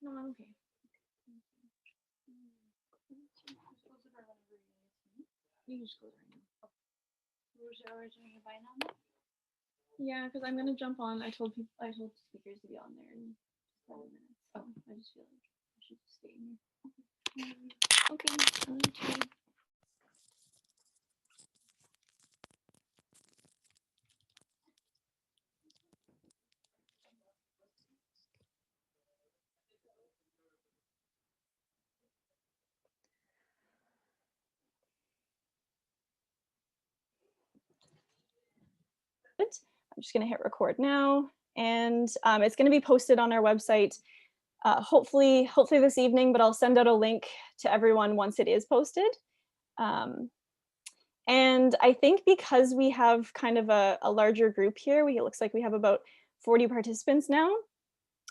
No, I'm okay. You can just close it right now. Yeah, because I'm gonna jump on. I told speakers to be on there in 7 minutes, so I just feel like I should just stay in here. Okay. I love you too. I'm just going to hit record now, and it's going to be posted on our website hopefully this evening, but I'll send out a link to everyone once it is posted. And I think because we have kind of a larger group here, it looks like we have about 40 participants now.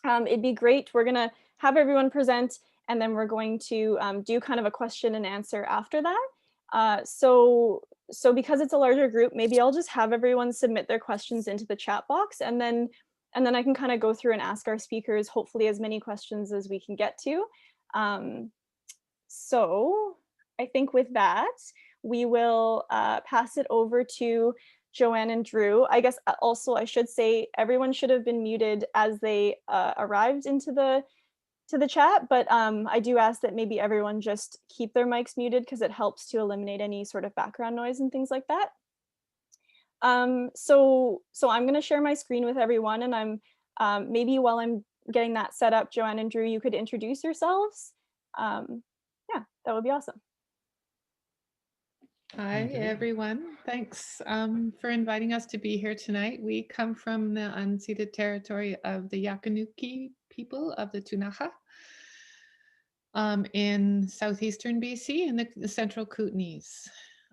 It'd be great. We're going to have everyone present, and then we're going to do kind of a question and answer after that. So because it's a larger group, maybe I'll just have everyone submit their questions into the chat box, and then I can kind of go through and ask our speakers, hopefully as many questions as we can get to. So I think with that, we will pass it over to Joanne and Drew. I guess also I should say everyone should have been muted as they arrived into the chat, but I do ask that maybe everyone just keep their mics muted because it helps to eliminate any sort of background noise and things like that. So I'm going to share my screen with everyone, and I'm maybe while I'm getting that set up, Joanne and Drew, you could introduce yourselves. Yeah, that would be awesome. Hi, everyone. Thanks for inviting us to be here tonight. We come from the unceded territory of the Yakanuki people of the Tunaha in southeastern BC in the central Kootenays.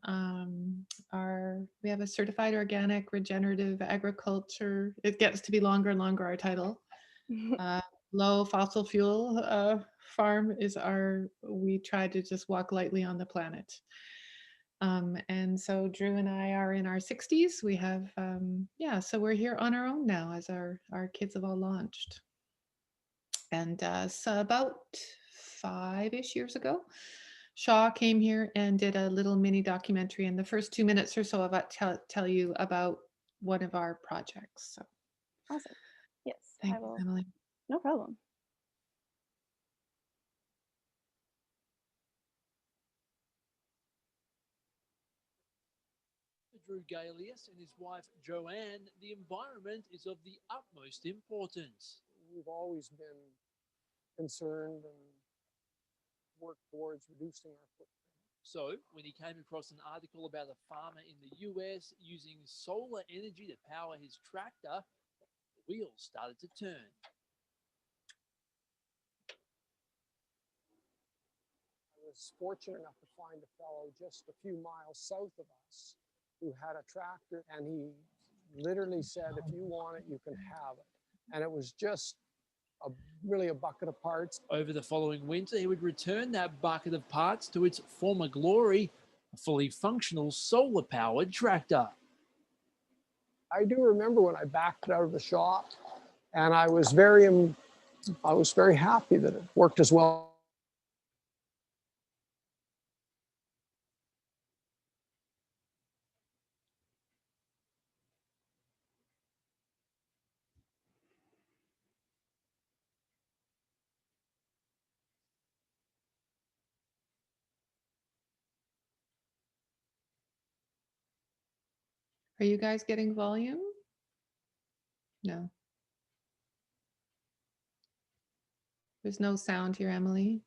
We have a certified organic regenerative agriculture. It gets to be longer and longer, our title. Low fossil fuel farm is we try to just walk lightly on the planet. And so Drew and I are in our 60s. We have, so we're here on our own now as our kids have all launched. And so about 5-ish years ago, Shaw came here and did a little mini documentary. In the first 2 minutes or so, about tell you about one of our projects. So awesome. Yes. Thank you, Emily. No problem. Drew Galius and his wife Joanne, the environment is of the utmost importance. We've always been concerned and worked towards reducing our footprint. So when he came across an article about a farmer in the US using solar energy to power his tractor, the wheels started to turn. I was fortunate enough to find a fellow just a few miles south of us who had a tractor, and he literally said, if you want it, you can have it. And it was just really a bucket of parts. Over the following winter, he would return that bucket of parts to its former glory, a fully functional solar-powered tractor. I do remember when I backed it out of the shop, and I was very happy that it worked as well. Are you guys getting volume? No. There's no sound here, Emily.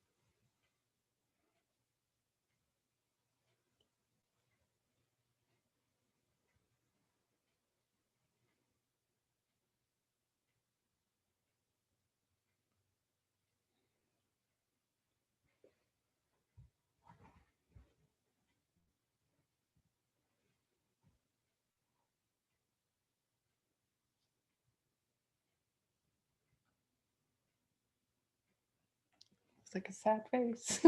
It's like a sad face.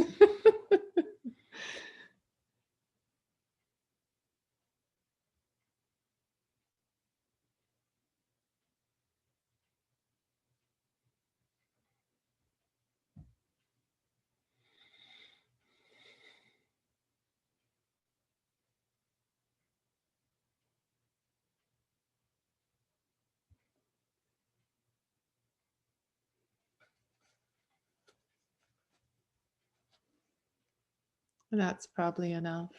That's probably enough.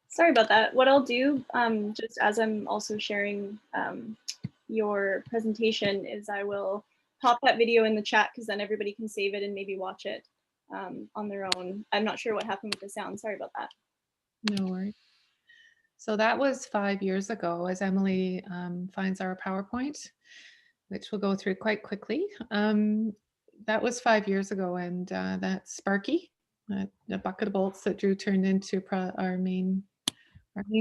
Sorry about that. What I'll do, just as I'm also sharing your presentation, is I will pop that video in the chat, because then everybody can save it and maybe watch it on their own. I'm not sure what happened with the sound. Sorry about that. No worries. So that was 5 years ago, as Emily finds our PowerPoint, which we'll go through quite quickly. That was 5 years ago, and that's Sparky, a bucket of bolts that Drew turned into our main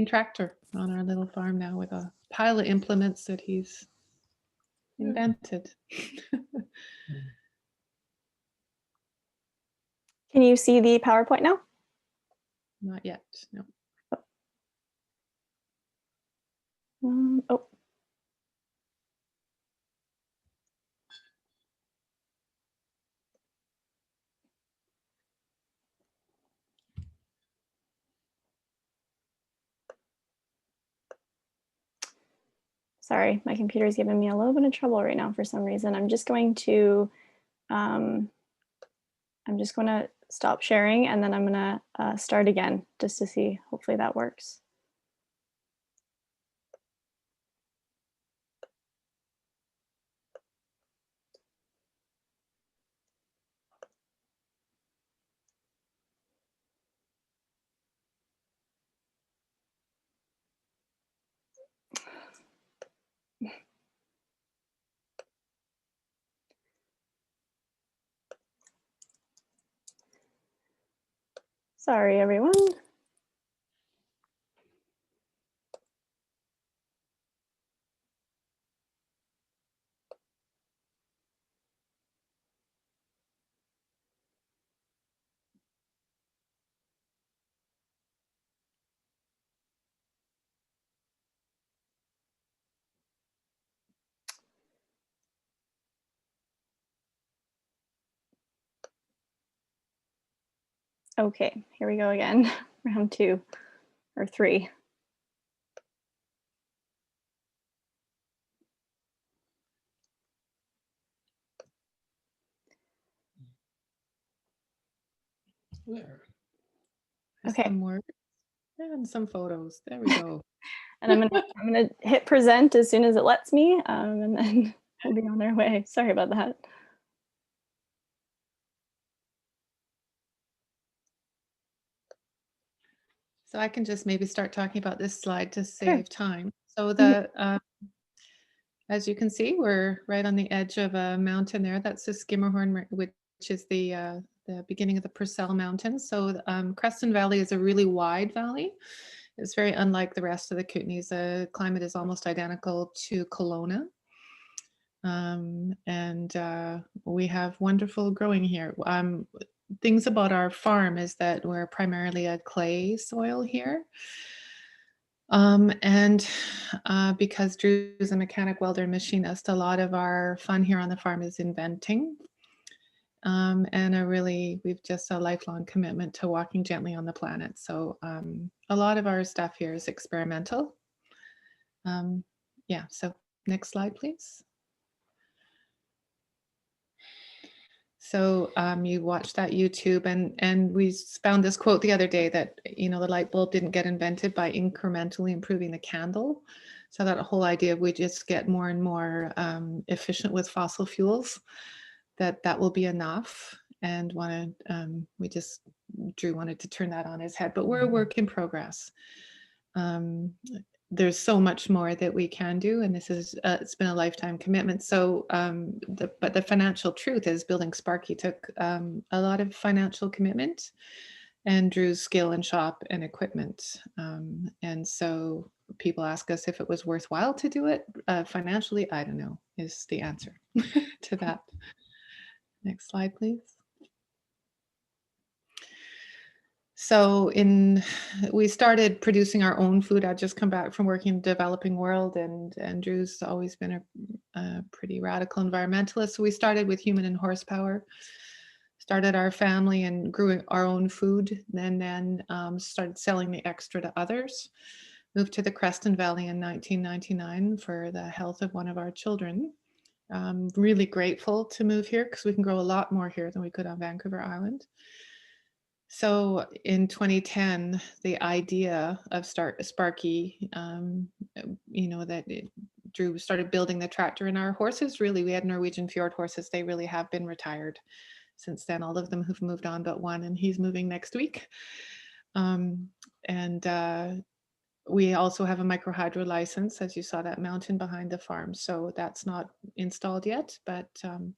tractor on our little farm now, with a pile of implements that he's invented. Can you see the PowerPoint now? Not yet, no. Oh. Sorry, my computer is giving me a little bit of trouble right now for some reason. I'm just going to stop sharing, and then I'm going to start again just to see. Hopefully that works. Sorry, everyone. Okay, here we go again. Round 2 or 3. There. Okay. Some words and some photos. There we go. And I'm gonna hit present as soon as it lets me, and then we'll be on our way. Sorry about that. So I can just maybe start talking about this slide to save time. So as you can see, we're right on the edge of a mountain there. That's the Skimmerhorn, which is the beginning of the Purcell Mountains. So Creston Valley is a really wide valley. It's very unlike the rest of the Kootenays. The climate is almost identical to Kelowna. And we have wonderful growing here. Things about our farm is that we're primarily a clay soil here. Because Drew's a mechanic welder and machinist, a lot of our fun here on the farm is inventing. And we've just a lifelong commitment to walking gently on the planet. So a lot of our stuff here is experimental. Yeah, so next slide, please. So you watched that YouTube, and we found this quote the other day that, the light bulb didn't get invented by incrementally improving the candle. So that whole idea of we just get more and more efficient with fossil fuels, that will be enough. And Drew wanted to turn that on his head, but we're a work in progress. There's so much more that we can do, and this is it's been a lifetime commitment. So but the financial truth is building Sparky took a lot of financial commitment, and Drew's skill and shop and equipment. And so people ask us if it was worthwhile to do it financially. I don't know is the answer to that. Next slide, please. So we started producing our own food. I'd just come back from working in the developing world, and Drew's always been a pretty radical environmentalist. So we started with human and horsepower, started our family and grew our own food, and then started selling the extra to others. Moved to the Creston Valley in 1999 for the health of one of our children. Really grateful to move here because we can grow a lot more here than we could on Vancouver Island. So in 2010, the idea of Sparky, Drew started building the tractor, and our horses really, we had Norwegian fjord horses. They really have been retired since then. All of them have moved on, but one, and he's moving next week. Um, and we also have a microhydro license, as you saw that mountain behind the farm. So that's not installed yet, but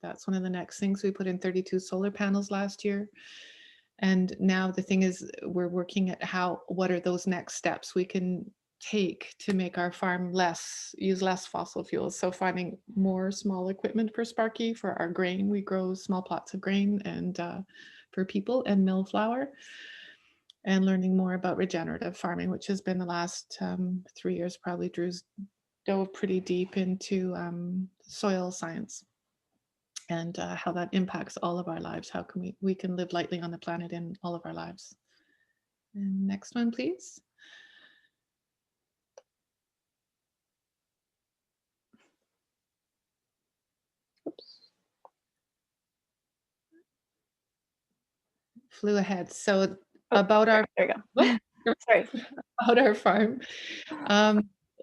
that's one of the next things. We put in 32 solar panels last year. And now the thing is, we're working at what are those next steps we can take to make our farm use less fossil fuels. So finding more small equipment for Sparky for our grain. We grow small plots of grain and for people, and mill flour, and learning more about regenerative farming, which has been the last 3 years. Probably Drew's dove pretty deep into soil science and how that impacts all of our lives. How can we can live lightly on the planet in all of our lives. And next one, please. Oops. Flew ahead. So about our, there you go. Sorry. About our farm.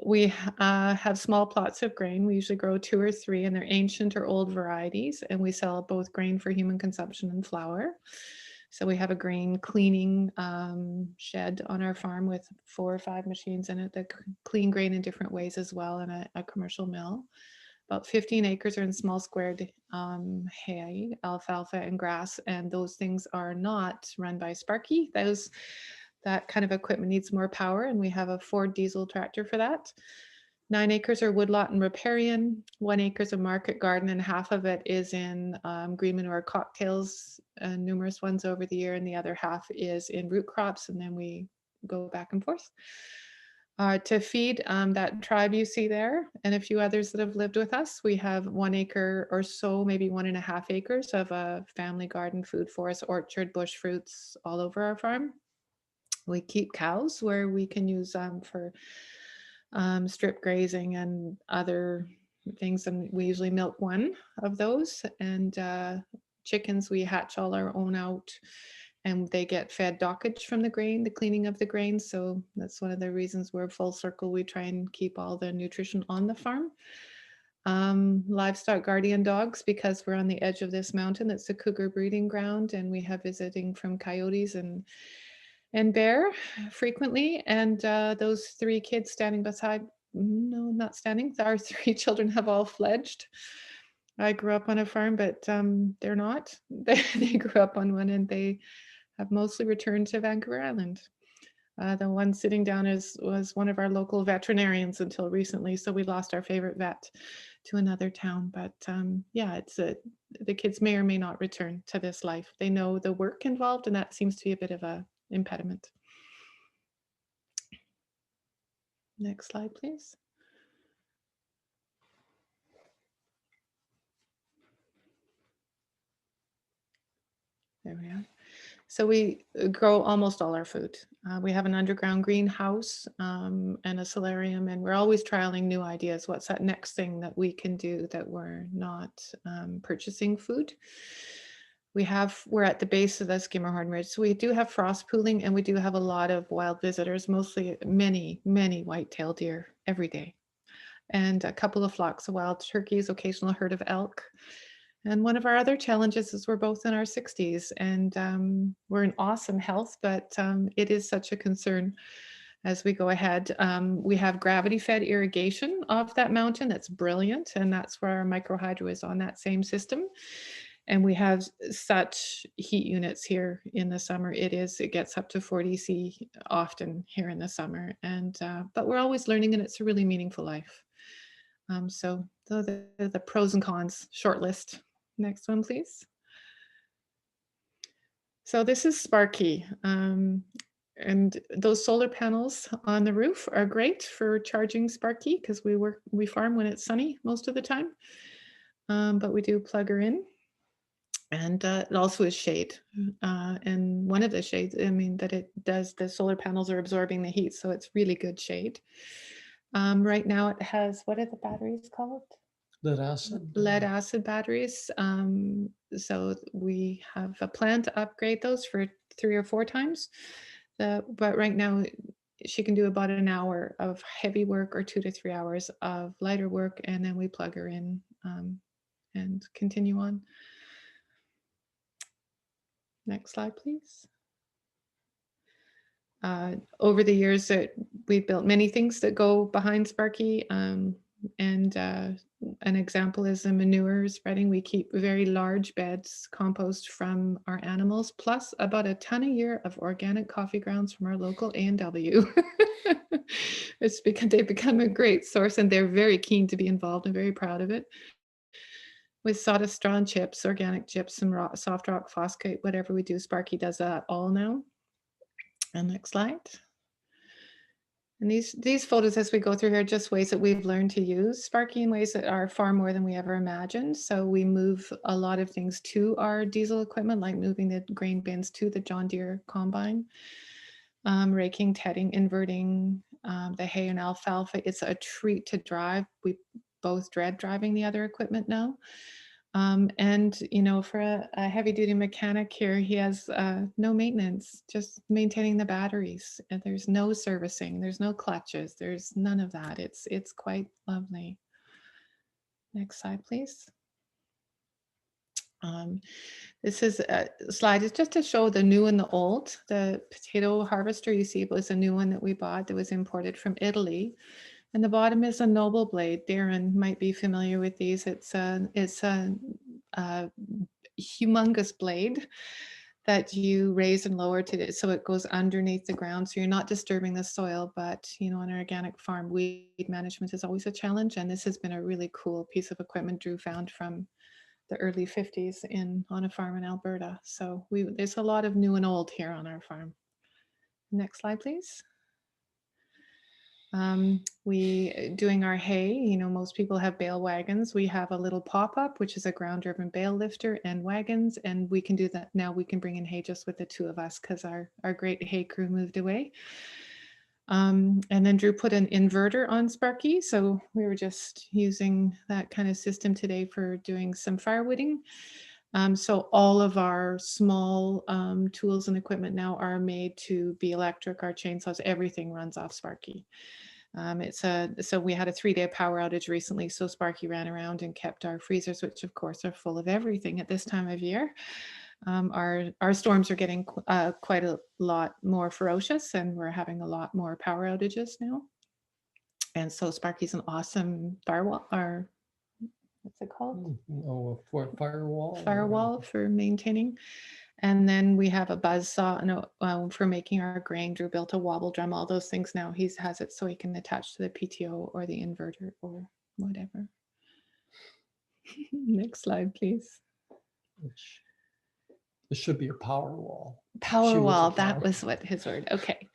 We have small plots of grain. We usually grow 2 or 3, and they're ancient or old varieties, and we sell both grain for human consumption and flour. So we have a grain cleaning shed on our farm with 4 or 5 machines in it that clean grain in different ways as well, and a commercial mill. About 15 acres are in small squared hay, alfalfa, and grass, and those things are not run by Sparky. That kind of equipment needs more power, and we have a Ford diesel tractor for that. 9 acres are woodlot and riparian. 1 acre is a market garden, and half of it is in green manure cocktails, numerous ones over the year, and the other half is in root crops, and then we go back and forth. To feed that tribe you see there, and a few others that have lived with us, we have 1 acre or so, maybe 1.5 acres of a family garden, food forest, orchard, bush fruits all over our farm. We keep cows where we can use for strip grazing and other things, and we usually milk 1 of those. And chickens, we hatch all our own out, and they get fed dockage from the grain, the cleaning of the grain. So that's one of the reasons we're full circle. We try and keep all the nutrition on the farm. Livestock guardian dogs, because we're on the edge of this mountain. It's a cougar breeding ground, and we have visiting from coyotes and bear frequently. And those 3 kids standing beside, no, not standing, our 3 children have all fledged. I grew up on a farm, but they're not. They grew up on one, and they have mostly returned to Vancouver Island. The one sitting down was one of our local veterinarians until recently, so we lost our favorite vet to another town. But yeah, the kids may or may not return to this life. They know the work involved, and that seems to be a bit of a impediment. Next slide, please. There we are. So we grow almost all our food. We have an underground greenhouse and a solarium, and we're always trialing new ideas. What's that next thing that we can do that we're not purchasing food? We're at the base of the Skimmerhorn Ridge, so we do have frost pooling, and we do have a lot of wild visitors, mostly many white-tailed deer every day, and a couple of flocks of wild turkeys, occasional herd of elk. And one of our other challenges is we're both in our 60s, and we're in awesome health, but it is such a concern as we go ahead. We have gravity-fed irrigation of that mountain. That's brilliant, and that's where our microhydro is on that same system. And we have such heat units here in the summer. It gets up to 40 C often here in the summer, and but we're always learning, and it's a really meaningful life. So the pros and cons short list. Next one, please. So this is Sparky. And those solar panels on the roof are great for charging Sparky, because we farm when it's sunny most of the time. But we do plug her in. And it also is shade. And one of the shades, that it does, the solar panels are absorbing the heat, so it's really good shade. Right now it has, what are the batteries called? Lead acid batteries. So we have a plan to upgrade those for 3 or 4 times. But right now she can do about an hour of heavy work or 2 to 3 hours of lighter work, and then we plug her in and continue on. Next slide, please. Over the years, we've built many things that go behind Sparky, and an example is the manure spreading. We keep very large beds, compost from our animals, plus about a ton a year of organic coffee grounds from our local A&W. It's because they've become a great source, and they're very keen to be involved and very proud of it. With sawdust straw and chips, organic gypsum, soft rock, phosphate, whatever we do, Sparky does that all now. And next slide. And these photos as we go through here are just ways that we've learned to use Sparky in ways that are far more than we ever imagined. So we move a lot of things to our diesel equipment, like moving the grain bins to the John Deere combine, raking, tedding, inverting the hay and alfalfa. It's a treat to drive. We both dread driving the other equipment now. And, you know, for a heavy duty mechanic here, he has no maintenance, just maintaining the batteries. And there's no servicing, there's no clutches, there's none of that. It's quite lovely. Next slide, please. This is a slide is just to show the new and the old. The potato harvester you see was a new one that we bought that was imported from Italy. And the bottom is a Noble blade. Darrin might be familiar with these. It's a humongous blade that you raise and lower to it, so it goes underneath the ground. So you're not disturbing the soil, but you know, on an organic farm, weed management is always a challenge. And this has been a really cool piece of equipment Drew found from the early 50s on a farm in Alberta. So there's a lot of new and old here on our farm. Next slide, please. We doing our hay, you know, most people have bale wagons. We have a little pop-up, which is a ground driven bale lifter and wagons, and we can do that now. We can bring in hay just with the two of us because our great hay crew moved away. And then Drew put an inverter on Sparky, so we were just using that kind of system today for doing some firewooding. So all of our small tools and equipment now are made to be electric. Our chainsaws, everything runs off Sparky. So we had a 3-day power outage recently. So Sparky ran around and kept our freezers, which of course are full of everything at this time of year. Our storms are getting quite a lot more ferocious, and we're having a lot more power outages now. And so Sparky's an awesome firewall, or what's it called? Oh, for firewall. Firewall for maintaining. And then we have a buzz saw for making our grain. Drew built a wobble drum, all those things now. He has it so he can attach to the PTO or the inverter or whatever. Next slide, please. This should be a power wall. Power wall, that was what his word. Okay.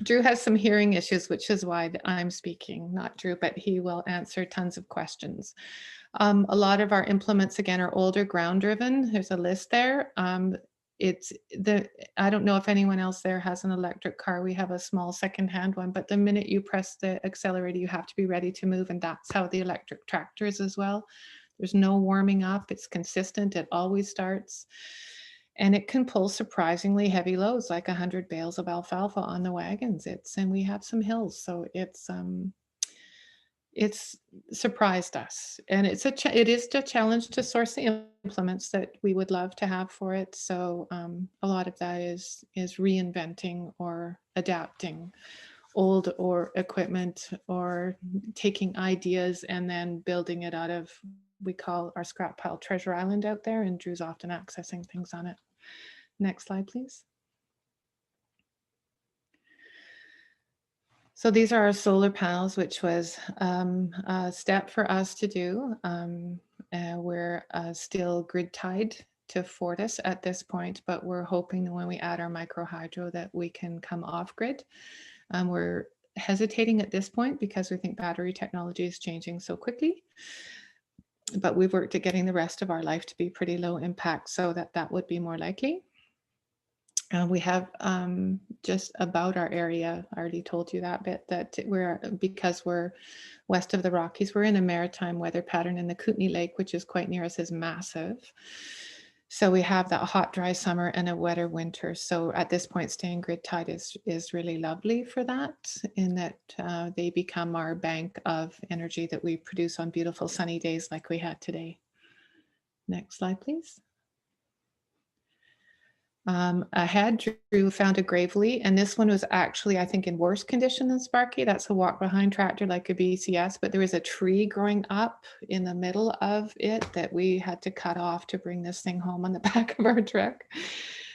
Drew has some hearing issues, which is why I'm speaking, not Drew, but he will answer tons of questions. A lot of our implements, again, are older ground driven. There's a list there. I don't know if anyone else there has an electric car. We have a small secondhand one, but the minute you press the accelerator, you have to be ready to move. And that's how the electric tractor is as well. There's no warming up. It's consistent. It always starts. And it can pull surprisingly heavy loads, like 100 bales of alfalfa on the wagons. And we have some hills, so it's surprised us. And it is a challenge to source the implements that we would love to have for it. So a lot of that is reinventing or adapting old or equipment, or taking ideas and then building it out of, we call our scrap pile Treasure Island out there, and Drew's often accessing things on it. Next slide, please. So these are our solar panels, which was a step for us to do. We're still grid tied to Fortis at this point, but we're hoping that when we add our micro hydro that we can come off grid. We're hesitating at this point because we think battery technology is changing so quickly. But we've worked at getting the rest of our life to be pretty low impact, so that would be more likely. We have just about our area, I already told you that bit, that because we're west of the Rockies, we're in a maritime weather pattern, and the Kootenay Lake, which is quite near us, is massive. So we have that hot, dry summer and a wetter winter. So at this point, staying grid tied is really lovely for that, in that they become our bank of energy that we produce on beautiful sunny days like we had today. Next slide, please. Ahead, Drew found a Gravely, and this one was actually, I think, in worse condition than Sparky. That's a walk-behind tractor like a BCS, but there was a tree growing up in the middle of it that we had to cut off to bring this thing home on the back of our truck.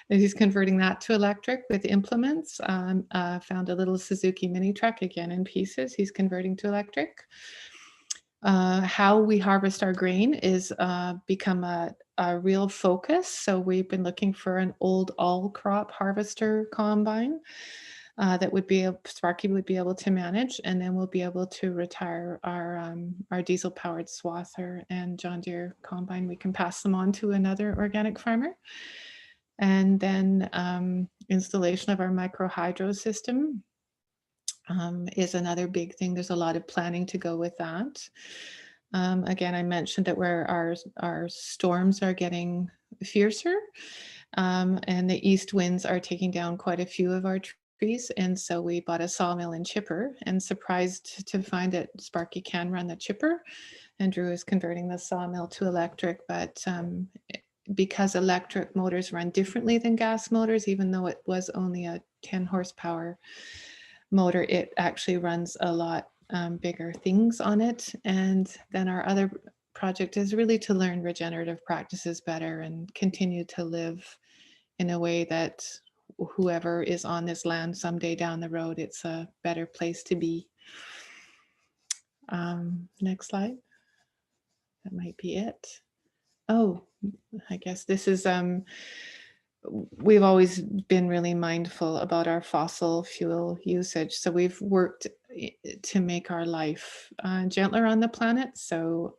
And he's converting that to electric with implements. Found a little Suzuki mini truck, again in pieces. He's converting to electric. How we harvest our grain is become a real focus. So we've been looking for an old all crop harvester combine that would be Sparky would be able to manage, and then we'll be able to retire our diesel powered swather and John Deere combine. We can pass them on to another organic farmer. And then installation of our micro hydro system is another big thing. There's a lot of planning to go with that. Again, I mentioned that where our storms are getting fiercer, and the east winds are taking down quite a few of our trees. And so we bought a sawmill and chipper, and surprised to find that Sparky can run the chipper. And Drew is converting the sawmill to electric, but because electric motors run differently than gas motors, even though it was only a 10 horsepower motor, it actually runs a lot bigger things on it. And then our other project is really to learn regenerative practices better and continue to live in a way that whoever is on this land someday down the road, it's a better place to be. Next slide. That might be it. Oh, I guess this is we've always been really mindful about our fossil fuel usage. So we've worked to make our life gentler on the planet. So,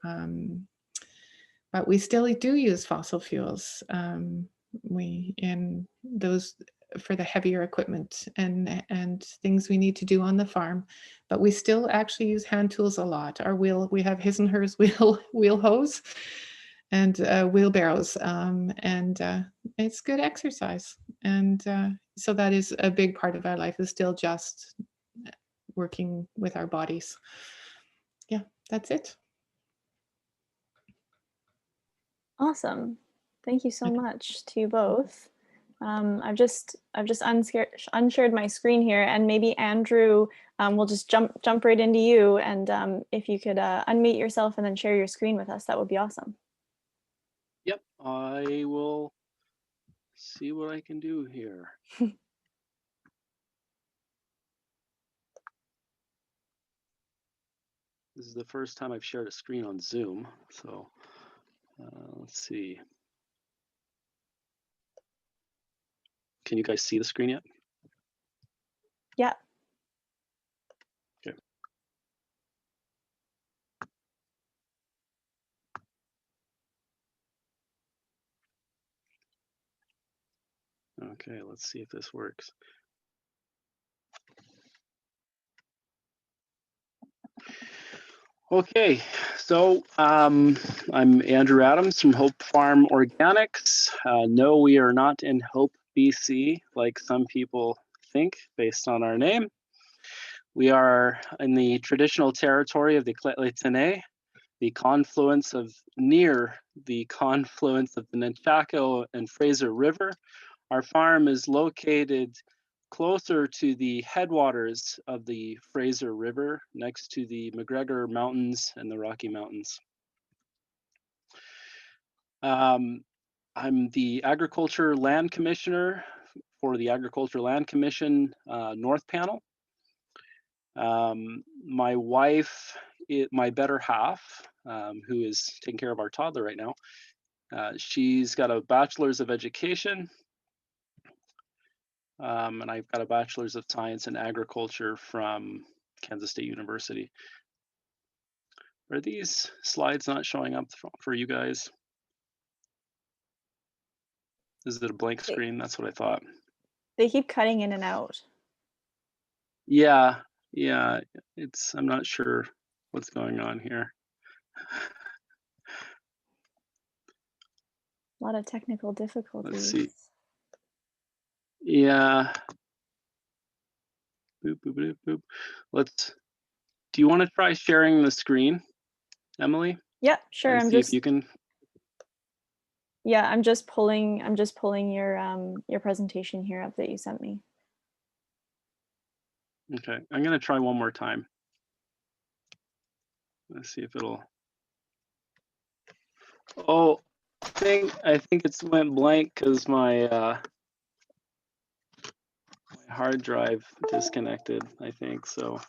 but we still do use fossil fuels. In those for the heavier equipment and things we need to do on the farm, but we still actually use hand tools a lot. We have his and hers wheel hose and wheelbarrows, and it's good exercise. And so that is a big part of our life, is still just working with our bodies. Yeah, that's it. Awesome. Thank you so much to you both. I've just unshared my screen here, and maybe Andrew, we'll just jump right into you, and if you could unmute yourself and then share your screen with us, that would be awesome. Yep, I will see what I can do here. This is the first time I've shared a screen on Zoom, so let's see. Can you guys see the screen yet? Yeah. Okay. Okay, let's see if this works. Okay, so I'm Andrew Adams from Hope Farm Organics. No, we are not in Hope, BC, like some people think based on our name. We are in the traditional territory of the Kletley-Tene, near the confluence of the Nunchaco and Fraser River. Our farm is located closer to the headwaters of the Fraser River, next to the McGregor Mountains and the Rocky Mountains. I'm the Agriculture Land Commissioner for the Agriculture Land Commission North Panel. My wife, my better half, who is taking care of our toddler right now, she's got a bachelor's of education, and I've got a bachelor's of science in agriculture from Kansas State University. Are these slides not showing up for you guys? Is it a blank screen? That's what I thought. They keep cutting in and out. Yeah, I'm not sure what's going on here. A lot of technical difficulties. Let's see. Yeah. Boop, boop, boop, boop. Do you want to try sharing the screen, Emily? Yeah, sure. And see if you can. Yeah, I'm just pulling your presentation here up that you sent me. Okay, I'm gonna try one more time. Let's see if it'll. Oh, I think it's went blank because my hard drive disconnected, I think. So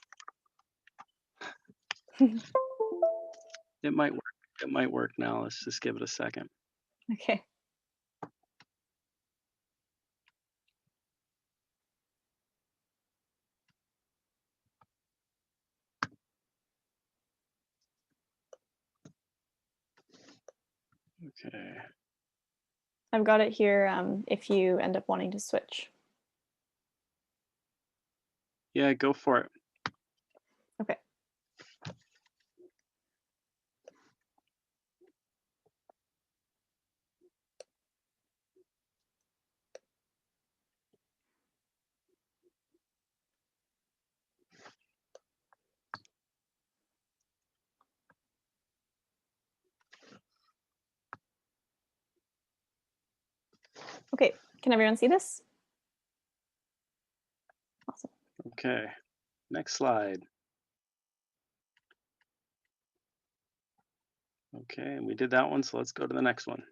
it might work. It might work now. Let's just give it a second. Okay. Okay. I've got it here if you end up wanting to switch. Yeah, go for it. Okay. Okay, can everyone see this? Awesome. Okay, next slide. Okay, and we did that one, so let's go to the next one.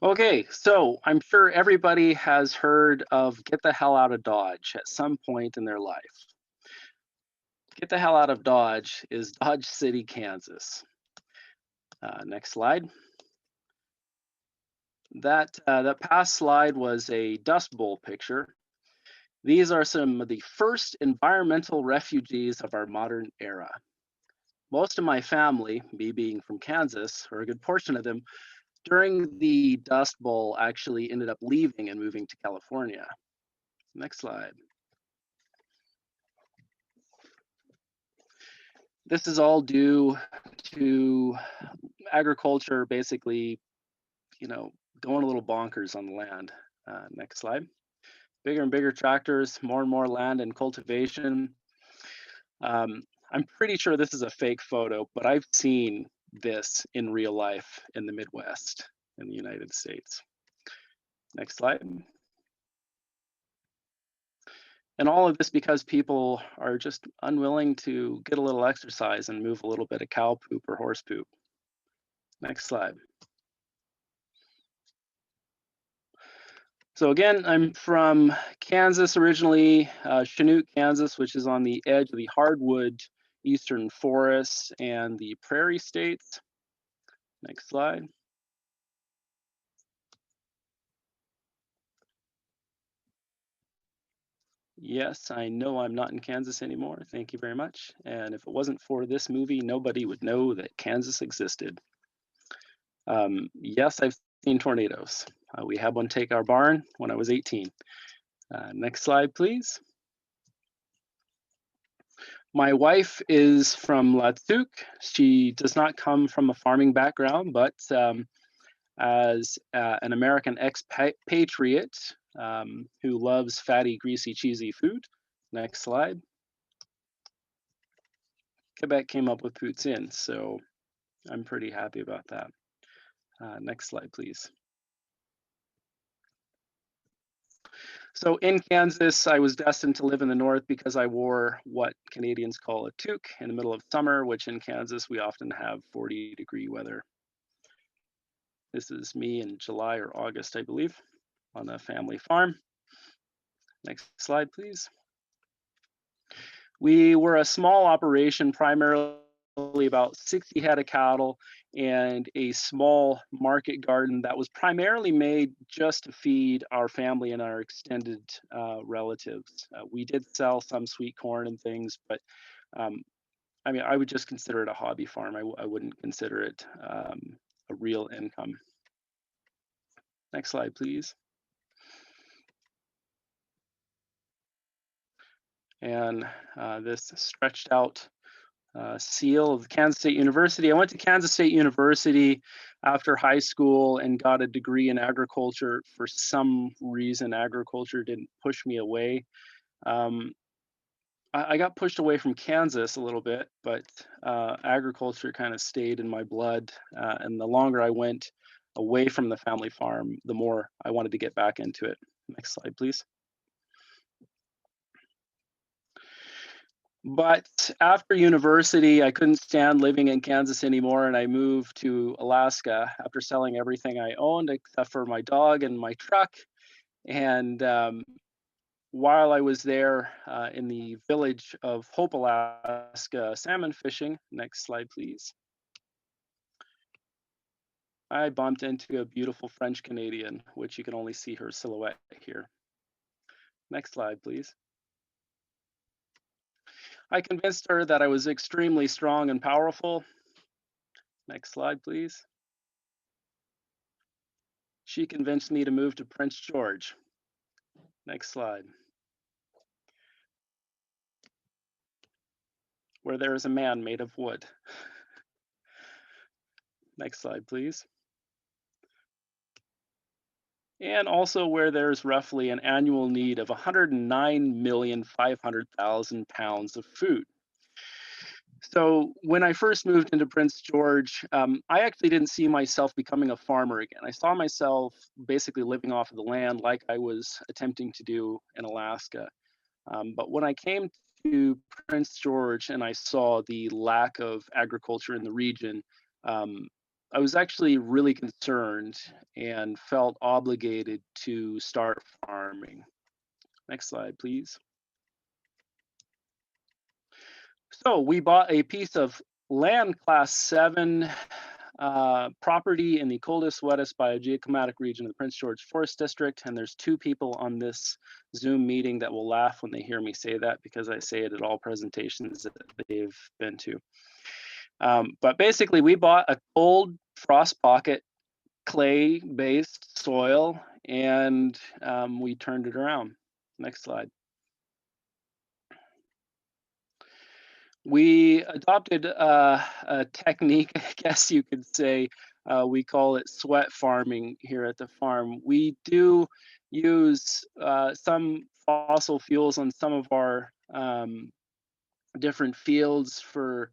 Okay, so I'm sure everybody has heard of Get the Hell Out of Dodge at some point in their life. Get the Hell Out of Dodge is Dodge City, Kansas. Next slide. That past slide was a Dust Bowl picture. These are some of the first environmental refugees of our modern era. Most of my family, me being from Kansas, or a good portion of them, during the Dust Bowl actually ended up leaving and moving to California. Next slide. This is all due to agriculture basically, going a little bonkers on the land. Next slide. Bigger and bigger tractors, more and more land and cultivation. I'm pretty sure this is a fake photo, but I've seen this in real life in the Midwest in the United States. Next slide. And all of this because people are just unwilling to get a little exercise and move a little bit of cow poop or horse poop. Next slide. So again, I'm from Kansas originally, Chanute, Kansas, which is on the edge of the hardwood eastern forests and the prairie states. Next slide. Yes, I know I'm not in Kansas anymore. Thank you very much. And if it wasn't for this movie, nobody would know that Kansas existed. Yes, I've seen tornadoes. We had one take our barn when I was 18. Next slide, please. My wife is from Latuk. She does not come from a farming background, but as an American expatriate who loves fatty, greasy, cheesy food. Next slide. Quebec came up with poutine, so I'm pretty happy about that. Next slide, please. So in Kansas, I was destined to live in the north because I wore what Canadians call a toque in the middle of summer, which in Kansas, we often have 40-degree weather. This is me in July or August, I believe, on a family farm. Next slide, please. We were a small operation, primarily about 60 head of cattle and a small market garden that was primarily made just to feed our family and our extended relatives. We did sell some sweet corn and things, but I mean, I would just consider it a hobby farm. I wouldn't consider it a real income. Next slide, please. And this stretched out seal of Kansas State University. I went to Kansas State University after high school and got a degree in agriculture. For some reason, agriculture didn't push me away. I got pushed away from Kansas a little bit, but agriculture kind of stayed in my blood. And the longer I went away from the family farm, the more I wanted to get back into it. Next slide, please. But after university, I couldn't stand living in Kansas anymore, and I moved to Alaska after selling everything I owned except for my dog and my truck. And while I was there in the village of Hope, Alaska, salmon fishing, next slide, please, I bumped into a beautiful French Canadian, which you can only see her silhouette here. Next slide, please. I convinced her that I was extremely strong and powerful. Next slide, please. She convinced me to move to Prince George. Next slide. Where there is a man made of wood. Next slide, please. And also where there's roughly an annual need of 109,500,000 pounds of food. So when I first moved into Prince George, I actually didn't see myself becoming a farmer again. I saw myself basically living off of the land like I was attempting to do in Alaska. But when I came to Prince George and I saw the lack of agriculture in the region, I was actually really concerned and felt obligated to start farming. Next slide, please. So we bought a piece of land class 7 property in the coldest, wettest biogeoclimatic region of the Prince George Forest District. And there's 2 people on this Zoom meeting that will laugh when they hear me say that, because I say it at all presentations that they've been to. But basically, we bought a cold frost pocket clay-based soil, and we turned it around. Next slide. We adopted a technique, I guess you could say. We call it sweat farming here at the farm. We do use some fossil fuels on some of our different fields for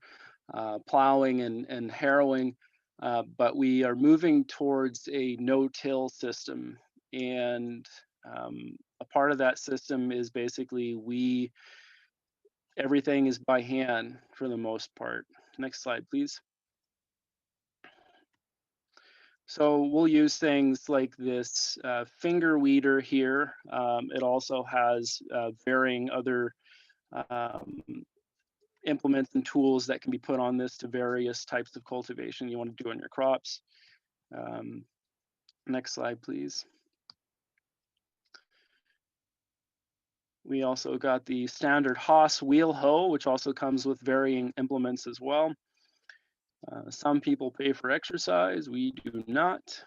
plowing and harrowing, but we are moving towards a no-till system. And a part of that system is basically everything is by hand for the most part. Next slide, please. So we'll use things like this finger weeder here. It also has varying other implements and tools that can be put on this to various types of cultivation you want to do on your crops. Next slide, please. We also got the standard Haas wheel hoe, which also comes with varying implements as well. Some people pay for exercise, we do not.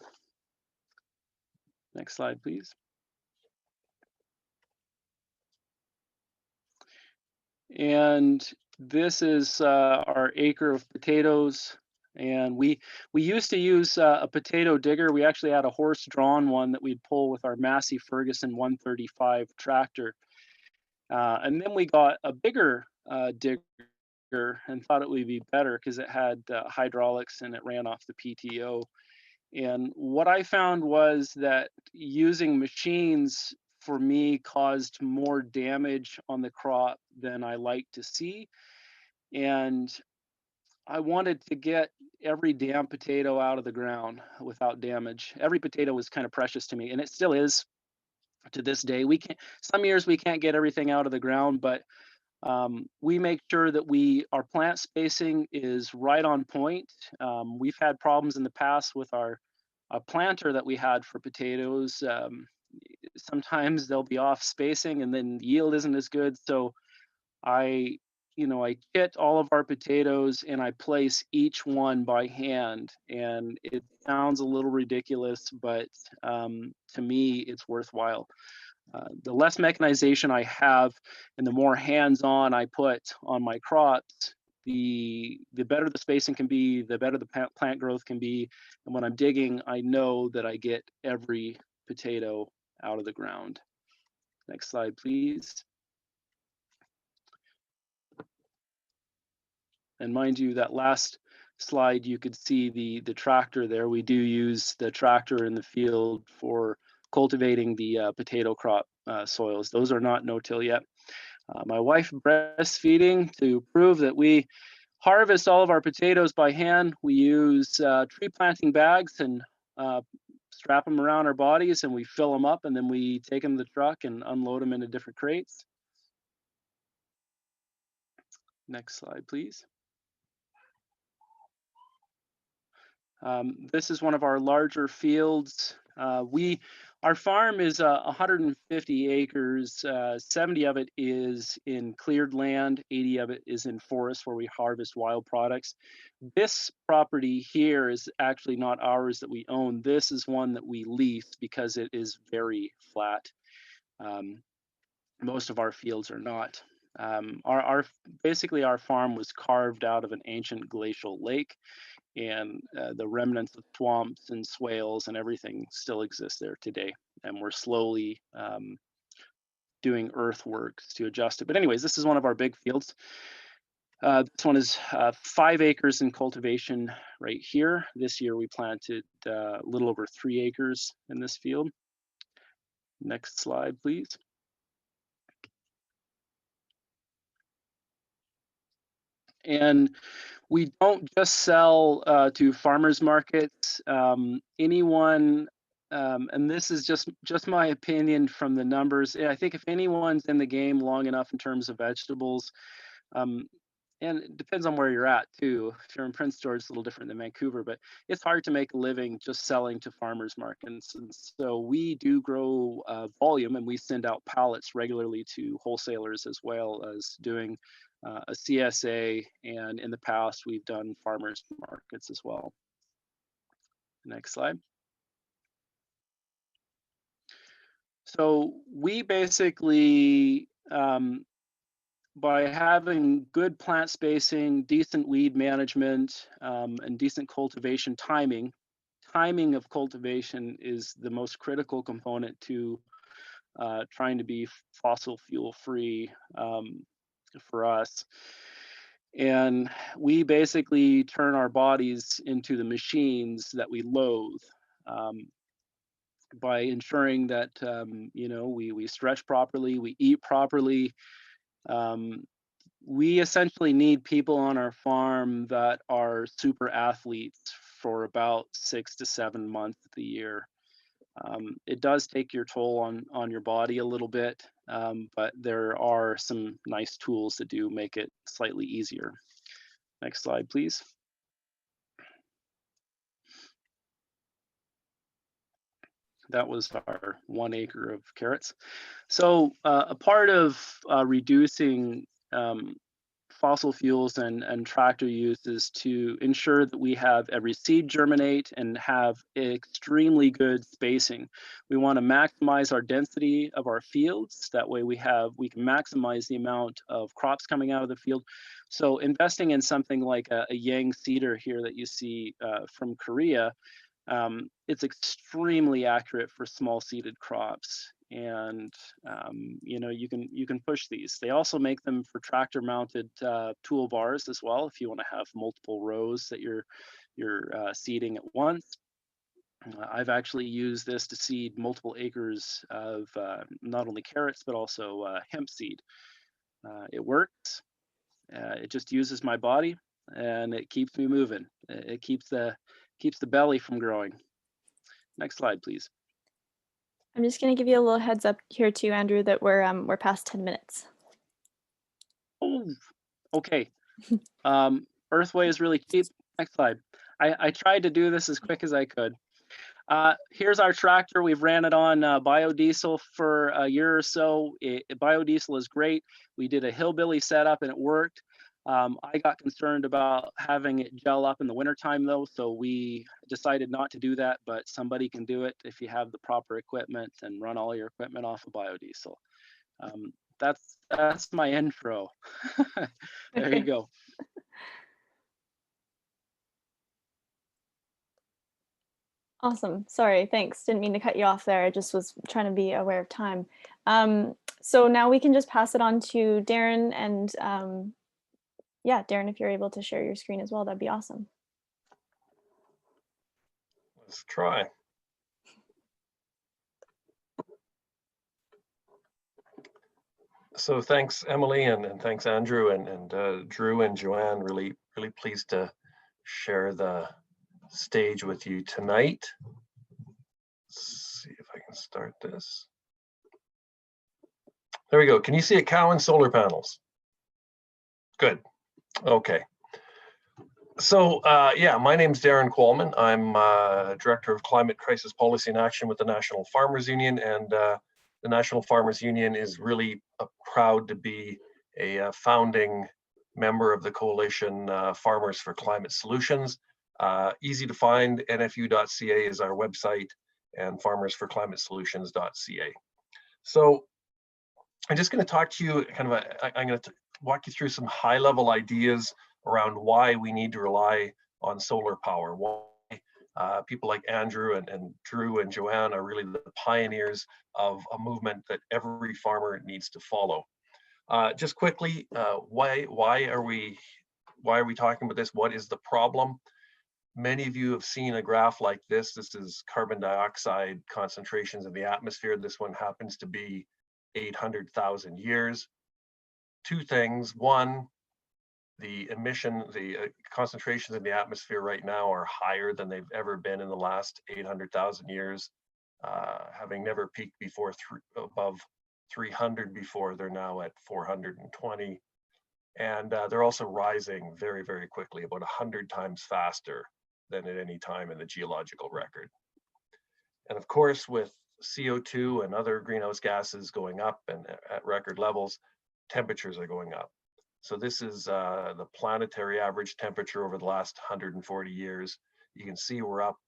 Next slide, please. And this is our acre of potatoes. And we used to use a potato digger. We actually had a horse-drawn one that we'd pull with our Massey Ferguson 135 tractor. And then we got a bigger digger and thought it would be better because it had hydraulics and it ran off the PTO. And what I found was that using machines for me caused more damage on the crop than I like to see. And I wanted to get every damn potato out of the ground without damage. Every potato was kind of precious to me, and it still is to this day. Some years we can't get everything out of the ground, but we make sure that our plant spacing is right on point. We've had problems in the past with our planter that we had for potatoes. Sometimes they'll be off spacing and then yield isn't as good. So I kit all of our potatoes and I place each one by hand. And it sounds a little ridiculous, but to me, it's worthwhile. The less mechanization I have and the more hands-on I put on my crops, the better the spacing can be, the better the plant growth can be. And when I'm digging, I know that I get every potato out of the ground. Next slide, please. And mind you, that last slide, you could see the tractor there. We do use the tractor in the field for cultivating the potato crop soils. Those are not no-till yet. My wife breastfeeding to prove that we harvest all of our potatoes by hand. We use tree planting bags and strap them around our bodies, and we fill them up, and then we take them to the truck and unload them into different crates. Next slide, please. This is one of our larger fields. Our farm is 150 acres. 70 of it is in cleared land. 80 of it is in forest where we harvest wild products. This property here is actually not ours that we own. This is one that we lease because it is very flat. Most of our fields are not. Basically our farm was carved out of an ancient glacial lake, and the remnants of swamps and swales and everything still exist there today. And we're slowly doing earthworks to adjust it. But anyways, this is one of our big fields. This one is 5 acres in cultivation right here. This year we planted a little over 3 acres in this field. Next slide, please. And we don't just sell to farmers markets. Anyone, and this is just my opinion from the numbers. I think if anyone's in the game long enough in terms of vegetables, and it depends on where you're at too. If you're in Prince George, it's a little different than Vancouver, but it's hard to make a living just selling to farmers markets. And so we do grow volume, and we send out pallets regularly to wholesalers as well as doing a CSA, and in the past we've done farmers markets as well. Next slide. So we basically, by having good plant spacing, decent weed management, and decent cultivation timing of cultivation is the most critical component to trying to be fossil fuel free for us. And we basically turn our bodies into the machines that we loathe, by ensuring that we stretch properly, we eat properly. We essentially need people on our farm that are super athletes for about 6 to 7 months of the year. It does take your toll on your body a little bit, but there are some nice tools that do make it slightly easier. Next slide, please. That was our 1 acre of carrots. So a part of reducing fossil fuels and tractor use is to ensure that we have every seed germinate and have extremely good spacing. We want to maximize our density of our fields. That way we can maximize the amount of crops coming out of the field. So investing in something like a Yang cedar here that you see from Korea, it's extremely accurate for small seeded crops, and you can push these. They also make them for tractor mounted toolbars as well, if you want to have multiple rows that you're seeding at once. I've actually used this to seed multiple acres of not only carrots but also hemp seed. It works. It just uses my body, and it keeps me moving. It keeps the belly from growing. Next slide, please. I'm just going to give you a little heads up here too, Andrew, that we're past 10 minutes. Oh, okay. Earthway is really cheap. Next slide. I tried to do this as quick as I could. Here's our tractor. We've ran it on biodiesel for a year or so. Biodiesel is great. We did a hillbilly setup and it worked. I got concerned about having it gel up in the wintertime though, so we decided not to do that, but somebody can do it if you have the proper equipment and run all your equipment off of biodiesel. That's my intro. There you go. Awesome. Sorry, thanks. Didn't mean to cut you off there. I just was trying to be aware of time. So now we can just pass it on to Darrin, and yeah, Darrin, if you're able to share your screen as well, that'd be awesome. Let's try. So thanks, Emily, and thanks, Andrew, and Drew and Joanne. Really pleased to share the stage with you tonight. Let's see if I can start this. There we go. Can you see it, Cowan solar panels? Good. Okay. So yeah, my name's Darrin Qualman. I'm Director of Climate Crisis Policy and Action with the National Farmers Union, and the National Farmers Union is really proud to be a founding member of the coalition Farmers for Climate Solutions. Easy to find, nfu.ca is our website, and farmersforclimatesolutions.ca. So I'm just going to talk to you I'm going to walk you through some high-level ideas around why we need to rely on solar power, why people like Andrew and Drew and Joanne are really the pioneers of a movement that every farmer needs to follow. Just quickly, why are we talking about this? What is the problem? Many of you have seen a graph like this. This is carbon dioxide concentrations in the atmosphere. This one happens to be 800,000 years. Two things. One, the concentrations in the atmosphere right now are higher than they've ever been in the last 800,000 years, having never peaked before above 300 before. They're now at 420, and they're also rising very, very quickly, about 100 times faster than at any time in the geological record. And of course, with CO2 and other greenhouse gases going up and at record levels, temperatures are going up. So this is the planetary average temperature over the last 140 years. You can see we're up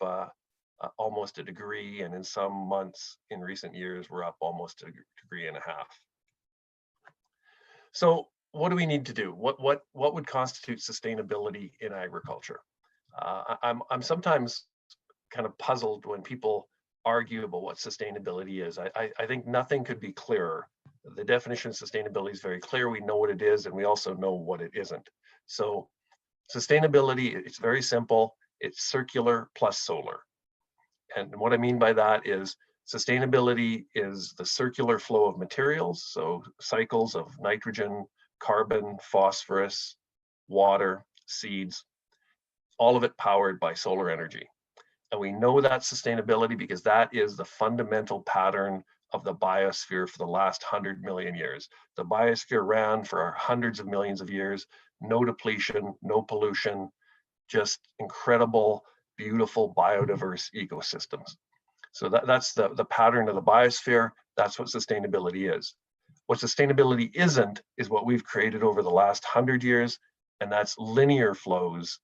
almost a degree, and in some months in recent years, we're up almost a degree and a half. So what do we need to do? What would constitute sustainability in agriculture? I'm sometimes kind of puzzled when people argue about what sustainability is. I think nothing could be clearer. The definition of sustainability is very clear. We know what it is, and we also know what it isn't. So sustainability, it's very simple. It's circular plus solar. And what I mean by that is sustainability is the circular flow of materials, so cycles of nitrogen, carbon, phosphorus, water, seeds, all of it powered by solar energy. And we know that sustainability because that is the fundamental pattern of the biosphere for the last 100 million years. The biosphere ran for hundreds of millions of years, no depletion, no pollution, just incredible, beautiful, biodiverse ecosystems. So that's the pattern of the biosphere. That's what sustainability is. What sustainability isn't is what we've created over the last 100 years, and that's linear flows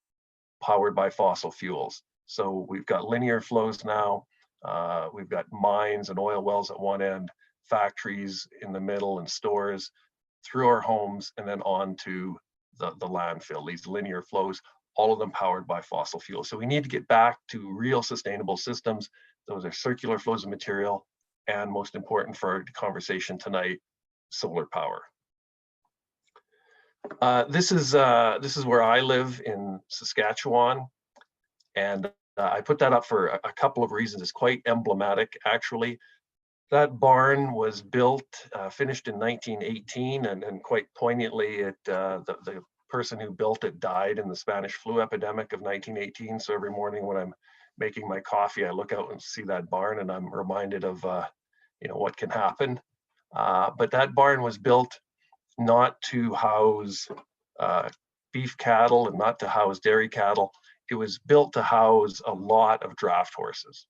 powered by fossil fuels. So we've got linear flows now. We've got mines and oil wells at one end, factories in the middle, and stores through our homes, and then on to the landfill. These linear flows, all of them powered by fossil fuels. So we need to get back to real sustainable systems. Those are circular flows of material, and most important for our conversation tonight, solar power. This is where I live in Saskatchewan, and I put that up for a couple of reasons. It's quite emblematic, actually. That barn was built, finished in 1918, and quite poignantly, the person who built it died in the Spanish flu epidemic of 1918. So every morning when I'm making my coffee, I look out and see that barn, and I'm reminded of what can happen. But that barn was built not to house beef cattle and not to house dairy cattle. It was built to house a lot of draft horses.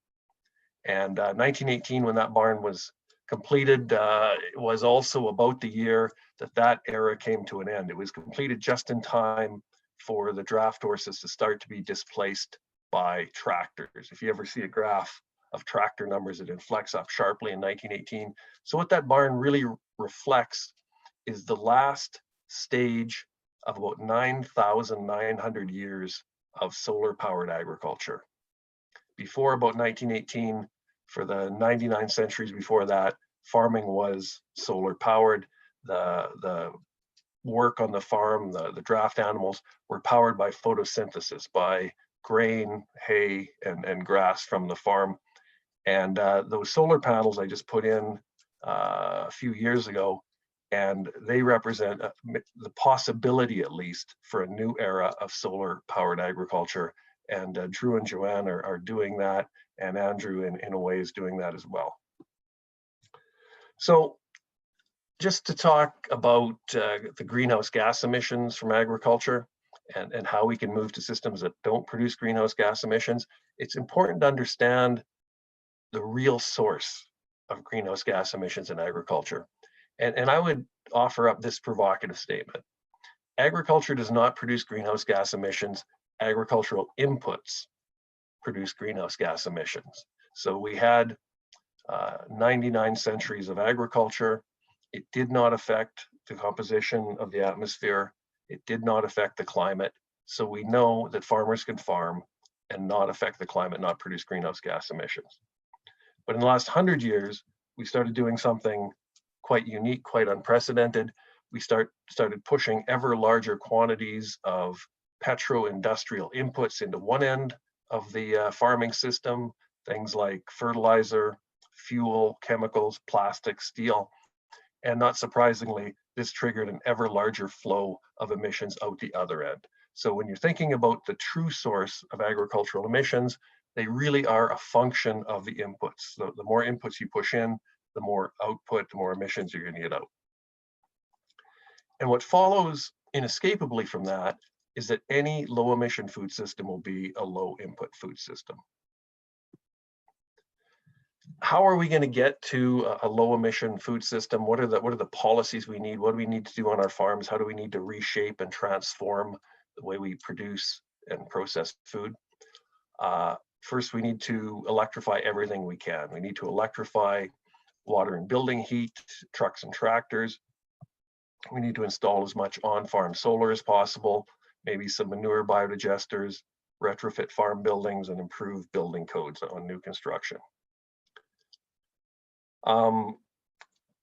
And 1918, when that barn was completed, it was also about the year that era came to an end. It was completed just in time for the draft horses to start to be displaced by tractors. If you ever see a graph of tractor numbers, it inflects up sharply in 1918. So what that barn really reflects is the last stage of about 9,900 years of solar powered agriculture. before about 1918, for the 99 centuries before that, farming was solar powered. The work on the farm, the draft animals were powered by photosynthesis, by grain, hay, and grass from the farm. And those solar panels I just put in a few years ago, and they represent the possibility, at least, for a new era of solar powered agriculture. And Drew and Joanne are doing that, and Andrew in a way is doing that as well. So just to talk about the greenhouse gas emissions from agriculture and how we can move to systems that don't produce greenhouse gas emissions, it's important to understand the real source of greenhouse gas emissions in agriculture. And I would offer up this provocative statement. Agriculture does not produce greenhouse gas emissions. Agricultural inputs produce greenhouse gas emissions. So we had 99 centuries of agriculture. It did not affect the composition of the atmosphere. It did not affect the climate. So we know that farmers can farm and not affect the climate, not produce greenhouse gas emissions. But in the last 100 years, we started doing something quite unique, quite unprecedented. We started pushing ever larger quantities of petro-industrial inputs into one end of the farming system, things like fertilizer, fuel, chemicals, plastic, steel. And not surprisingly, this triggered an ever larger flow of emissions out the other end. So when you're thinking about the true source of agricultural emissions, they really are a function of the inputs. The more inputs you push in, the more output, the more emissions you're going to get out. And what follows inescapably from that is that any low emission food system will be a low input food system. How are we going to get to a low emission food system? What are the policies we need? What do we need to do on our farms? How do we need to reshape and transform the way we produce and process food? First, we need to electrify everything we can. We need to electrify water and building heat, trucks and tractors. We need to install as much on-farm solar as possible, maybe some manure biodigesters, retrofit farm buildings, and improve building codes on new construction.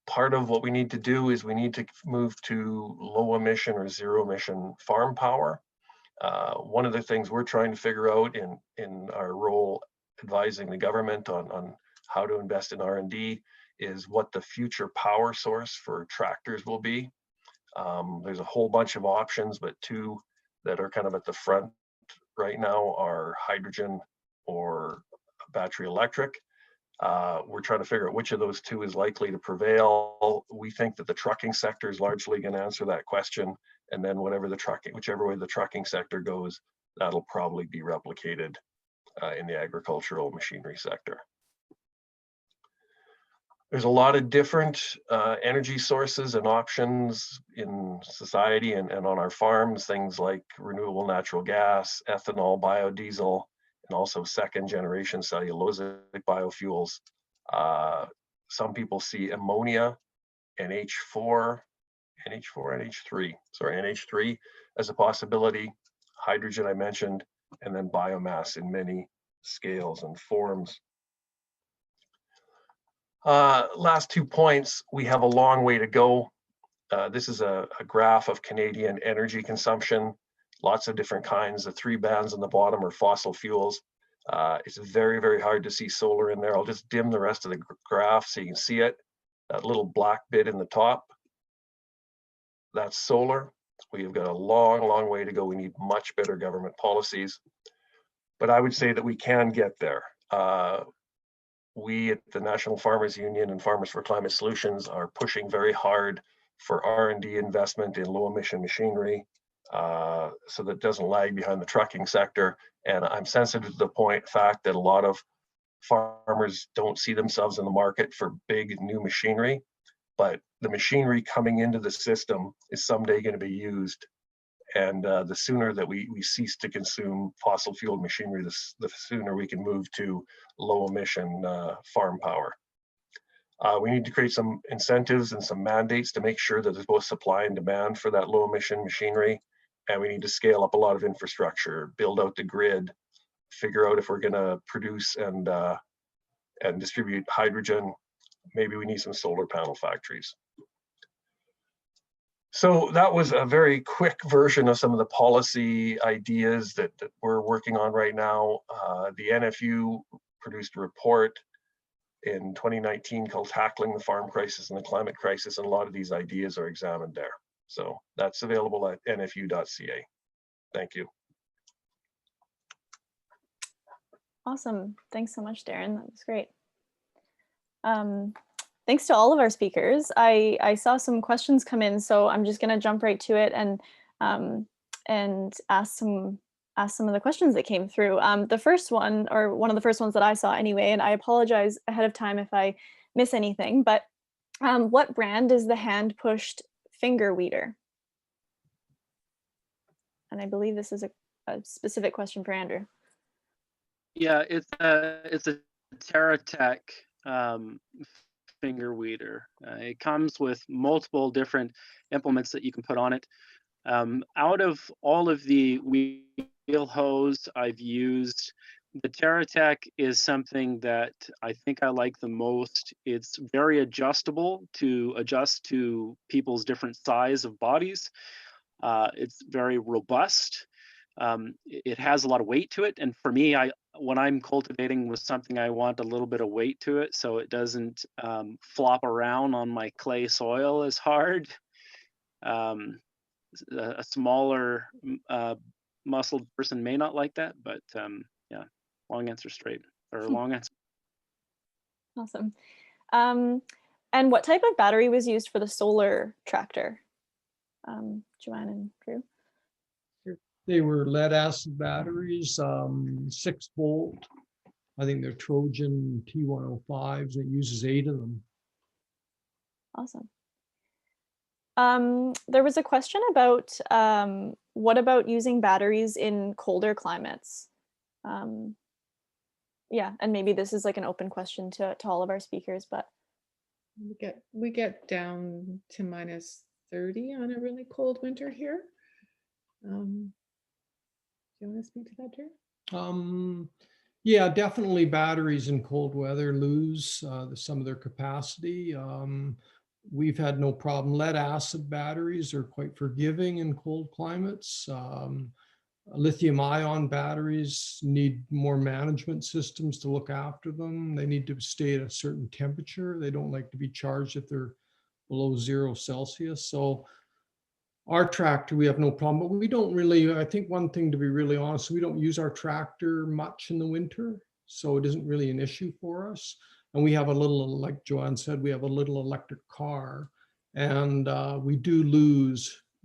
Part of what we need to do is we need to move to low emission or zero emission farm power. One of the things we're trying to figure out in our role advising the government on how to invest in R&D is what the future power source for tractors will be. There's a whole bunch of options, but two that are kind of at the front right now are hydrogen or battery electric. We're trying to figure out which of those two is likely to prevail. We think that the trucking sector is largely going to answer that question, and then whichever way the trucking sector goes, that'll probably be replicated in the agricultural machinery sector. There's a lot of different energy sources and options in society and on our farms, things like renewable natural gas, ethanol, biodiesel, and also second generation cellulosic biofuels. Some people see ammonia, NH4 and NH3 as a possibility, hydrogen I mentioned, and then biomass in many scales and forms. Last 2 points, we have a long way to go. This is a graph of Canadian energy consumption, lots of different kinds. The 3 bands on the bottom are fossil fuels. It's very, very hard to see solar in there. I'll just dim the rest of the graph so you can see it. That little black bit in the top, that's solar. We've got a long, long way to go. We need much better government policies. But I would say that we can get there. We at the National Farmers Union and Farmers for Climate Solutions are pushing very hard for R&D investment in low emission machinery so that it doesn't lag behind the trucking sector. And I'm sensitive to the fact that a lot of farmers don't see themselves in the market for big new machinery, but the machinery coming into the system is someday going to be used. And the sooner that we cease to consume fossil fuel machinery, the sooner we can move to low emission farm power. We need to create some incentives and some mandates to make sure that there's both supply and demand for that low emission machinery. And we need to scale up a lot of infrastructure, build out the grid, figure out if we're going to produce and distribute hydrogen. Maybe we need some solar panel factories. So that was a very quick version of some of the policy ideas that we're working on right now. The NFU produced a report in 2019 called Tackling the Farm Crisis and the Climate Crisis, and a lot of these ideas are examined there. So that's available at nfu.ca. Thank you. Awesome. Thanks so much, Darrin. That was great. Thanks to all of our speakers. I saw some questions come in, so I'm just going to jump right to it and ask some of the questions that came through. The first one, or one of the first ones that I saw anyway, and I apologize ahead of time if I miss anything, but what brand is the hand-pushed finger weeder? And I believe this is a specific question for Andrew. Yeah, it's a TerraTech finger weeder. It comes with multiple different implements that you can put on it. Out of all of the wheel hose I've used, the TerraTech is something that I think I like the most. It's very adjustable to adjust to people's different size of bodies. It's very robust. It has a lot of weight to it, and for me, when I'm cultivating with something, I want a little bit of weight to it so it doesn't flop around on my clay soil as hard. A smaller muscled person may not like that, but yeah, long answer straight, or long answer. Awesome. And what type of battery was used for the solar tractor? Joanne and Drew? They were lead acid batteries, 6 volt. I think they're Trojan T105s. It uses 8 of them. Awesome. There was a question about what about using batteries in colder climates? Yeah, and maybe this is like an open question to all of our speakers, but we get down to -30 on a really cold winter here. Do you want to speak to that, Drew? Yeah, definitely batteries in cold weather lose some of their capacity. We've had no problem. Lead acid batteries are quite forgiving in cold climates. Lithium ion batteries need more management systems to look after them. They need to stay at a certain temperature. They don't like to be charged if they're below 0 Celsius. So our tractor, we have no problem, but we don't really, I think one thing to be really honest, we don't use our tractor much in the winter, so it isn't really an issue for us. And we have a little, like Joanne said, we have a little electric car, and we do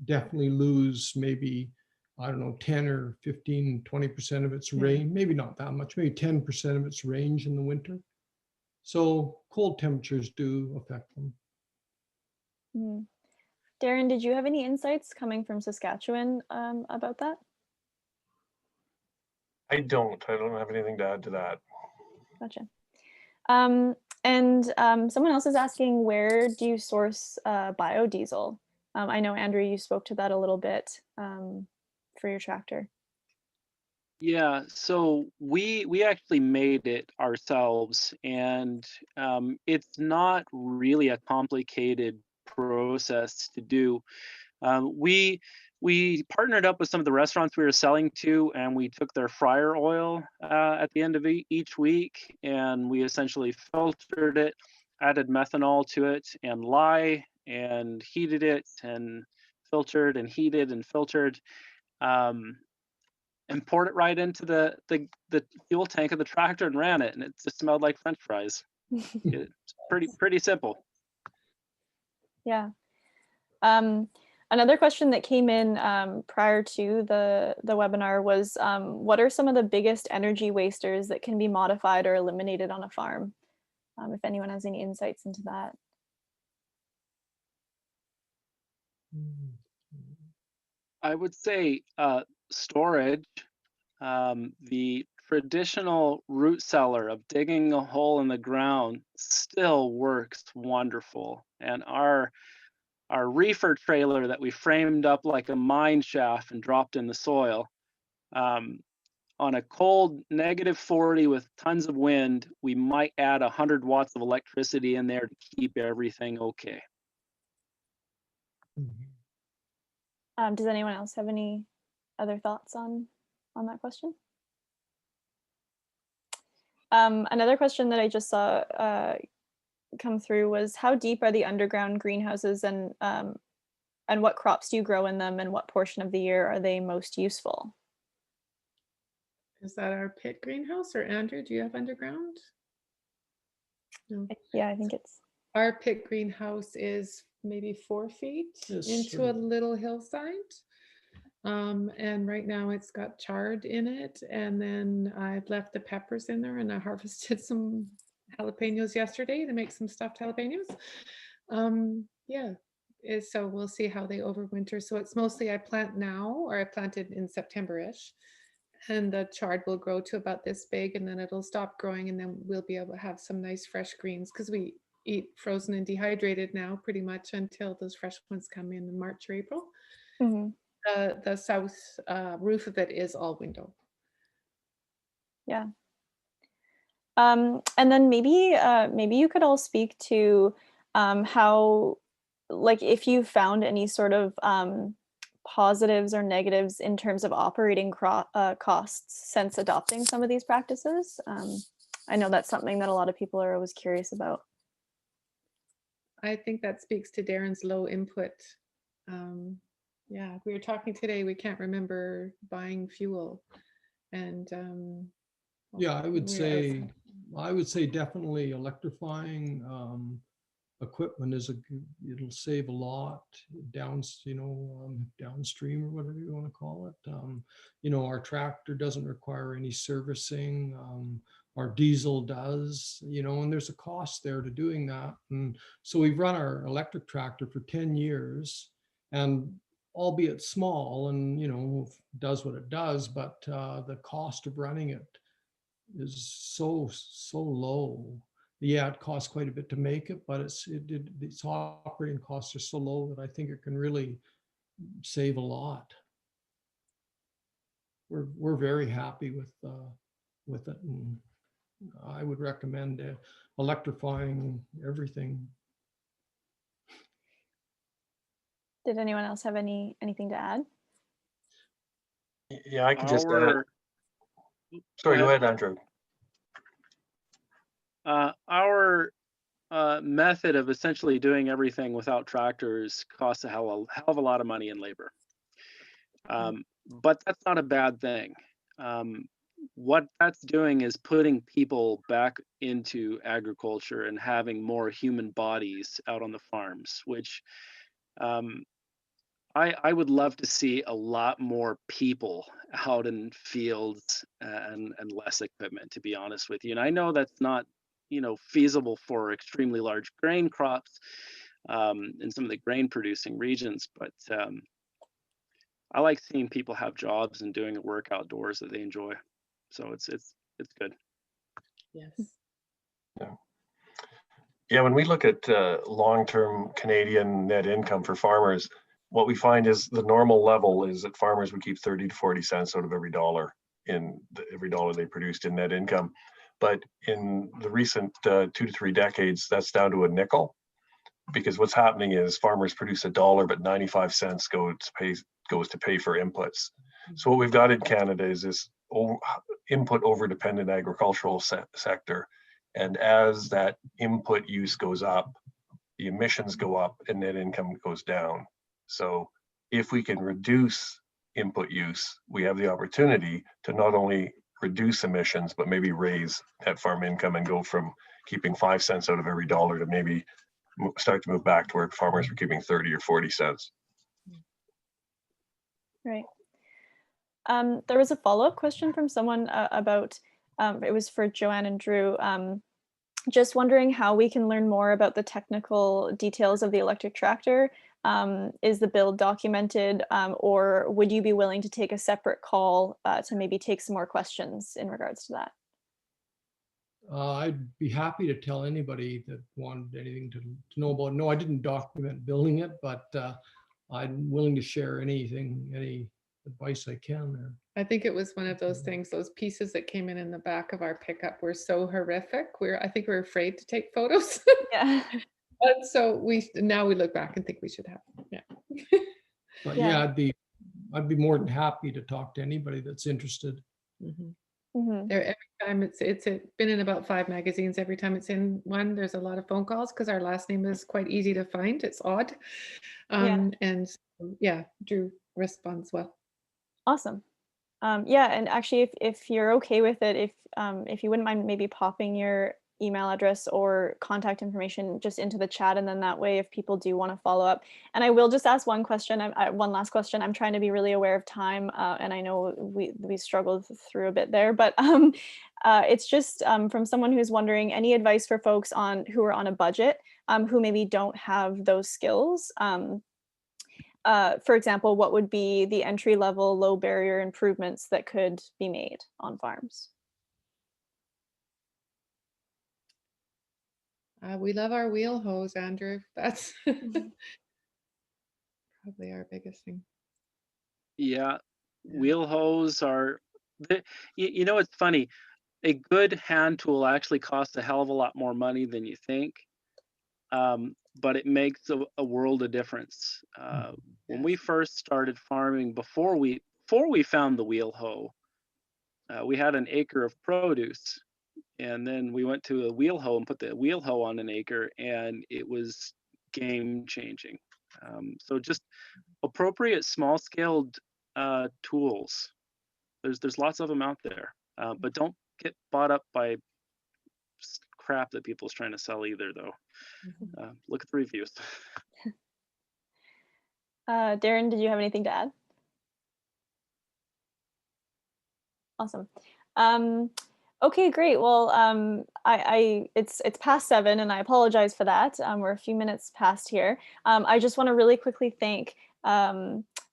definitely lose maybe, I don't know, 10 or 15, 20% of its range, maybe not that much, maybe 10% of its range in the winter. So cold temperatures do affect them. Mm. Darrin, did you have any insights coming from Saskatchewan about that? I don't have anything to add to that. Gotcha. Someone else is asking, where do you source biodiesel? I know, Andrew, you spoke to that a little bit for your tractor. Yeah, so we actually made it ourselves, and it's not really a complicated process to do. We partnered up with some of the restaurants we were selling to, and we took their fryer oil at the end of each week, and we essentially filtered it, added methanol to it and lye, and heated it and filtered and heated and filtered, and poured it right into the fuel tank of the tractor and ran it, and it just smelled like French fries. It's pretty simple. Yeah. Another question that came in prior to the webinar was, what are some of the biggest energy wasters that can be modified or eliminated on a farm? If anyone has any insights into that. I would say storage. The traditional root cellar of digging a hole in the ground still works wonderful, and our reefer trailer that we framed up like a mine shaft and dropped in the soil, on a cold -40 with tons of wind, we might add 100 watts of electricity in there to keep everything okay. Does anyone else have any other thoughts on that question? Another question that I just saw come through was, how deep are the underground greenhouses, and what crops do you grow in them, and what portion of the year are they most useful? Is that our pit greenhouse, or Andrew, do you have underground? No. Yeah, I think it's. Our pit greenhouse is maybe 4 feet Yes, into a sure. little hillside. And right now it's got chard in it. And then I've left the peppers in there, and I harvested some jalapenos yesterday to make some stuffed jalapenos. Yeah, so we'll see how they overwinter. So it's mostly I plant now, or I planted in September-ish. And the chard will grow to about this big, and then it'll stop growing, and then we'll be able to have some nice fresh greens, because we eat frozen and dehydrated now pretty much until those fresh ones come in March or April. Mhm. The south roof of it is all window. Yeah. And then maybe you could all speak to how, like, if you found any sort of positives or negatives in terms of operating costs since adopting some of these practices. I know that's something that a lot of people are always curious about. I think that speaks to Darrin's low input. Yeah, we were talking today, we can't remember buying fuel. And Yeah, I would say definitely electrifying equipment it'll save a lot downstream, or whatever you want to call it. Our tractor doesn't require any servicing. Our diesel does, and there's a cost there to doing that. And so we've run our electric tractor for 10 years, and albeit small, and does what it does, but the cost of running it is so low. Yeah, it costs quite a bit to make it, but its operating costs are so low that I think it can really save a lot. We're very happy with it, and I would recommend electrifying everything. Did anyone else have anything to add? Yeah, I could just add. Sorry, go ahead, Andrew. Our method of essentially doing everything without tractors costs a hell of a lot of money and labor. But that's not a bad thing. What that's doing is putting people back into agriculture and having more human bodies out on the farms, which I would love to see a lot more people out in fields and less equipment, to be honest with you. And I know that's not, feasible for extremely large grain crops in some of the grain producing regions, but I like seeing people have jobs and doing work outdoors that they enjoy. So it's good. Yes. Yeah, when we look at long-term Canadian net income for farmers, what we find is the normal level is that farmers would keep 30 to 40 cents out of every dollar every dollar they produced in net income. But in the recent 2 to 3 decades, that's down to a nickel, because what's happening is farmers produce $1, but 95 cents goes to pay for inputs. So what we've got in Canada is this input over-dependent agricultural sector. And as that input use goes up, the emissions go up and net income goes down. So if we can reduce input use, we have the opportunity to not only reduce emissions, but maybe raise net farm income and go from keeping 5 cents out of every dollar to maybe start to move back to where farmers are keeping 30 or 40 cents. Right. There was a follow-up question from someone about, it was for Joanne and Drew, just wondering how we can learn more about the technical details of the electric tractor. Is the build documented, or would you be willing to take a separate call to maybe take some more questions in regards to that? I'd be happy to tell anybody that wanted anything to know about. No, I didn't document building it, but I'm willing to share anything, any advice I can there. I think it was one of those things, those pieces that came in the back of our pickup were so horrific. I think we're afraid to take photos. Yeah. And so now we look back and think we should have. Yeah. But Yeah. yeah, I'd be more than happy to talk to anybody that's interested. Mhm. Mhm. There, every time it's been in about 5 magazines. Every time it's in one, there's a lot of phone calls because our last name is quite easy to find. It's odd. Yeah. And so, yeah, Drew responds well. Awesome. Yeah, and actually, if you're okay with it, if you wouldn't mind maybe popping your email address or contact information just into the chat, and then that way, if people do want to follow up, and I will just ask one question, one last question. I'm trying to be really aware of time, and I know we struggled through a bit there, but it's just from someone who's wondering, any advice for folks who are on a budget, who maybe don't have those skills. For example, what would be the entry level, low barrier improvements that could be made on farms? We love our wheel hose, Andrew. That's probably our biggest thing. Yeah, Yeah. wheel hose are, you know, it's funny. A good hand tool actually costs a hell of a lot more money than you think, but it makes a world of difference. When we Yes. first started farming, before we found the wheel hoe, we had an acre of produce, and then we went to a wheel hoe and put the wheel hoe on an acre, and it was game changing. So just appropriate small scaled tools. There's lots of them out there, but don't get bought up by crap that people's trying to sell either, though. Look at the reviews. Darrin, did you have anything to add? Awesome. Okay, great. Well, it's past 7, and I apologize for that. We're a few minutes past here. I just want to really quickly thank.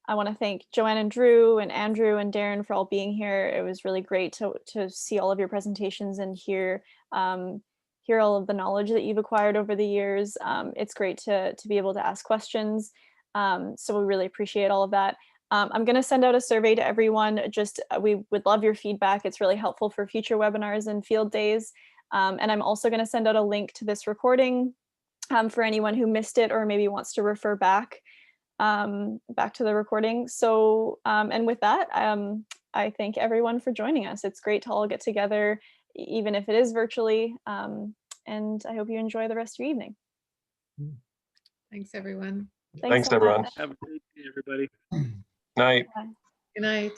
I want to thank Joanne and Drew and Andrew and Darrin for all being here. It was really great to see all of your presentations and hear all of the knowledge that you've acquired over the years. It's great to be able to ask questions. So we really appreciate all of that. I'm going to send out a survey to everyone. We would love your feedback. It's really helpful for future webinars and field days. And I'm also going to send out a link to this recording for anyone who missed it or maybe wants to refer back to the recording. So, and with that, I thank everyone for joining us. It's great to all get together, even if it is virtually. And I hope you enjoy the rest of your evening. Thanks, everyone. Thanks, so everyone. much. Have a great day, everybody. Night. Bye. Good night.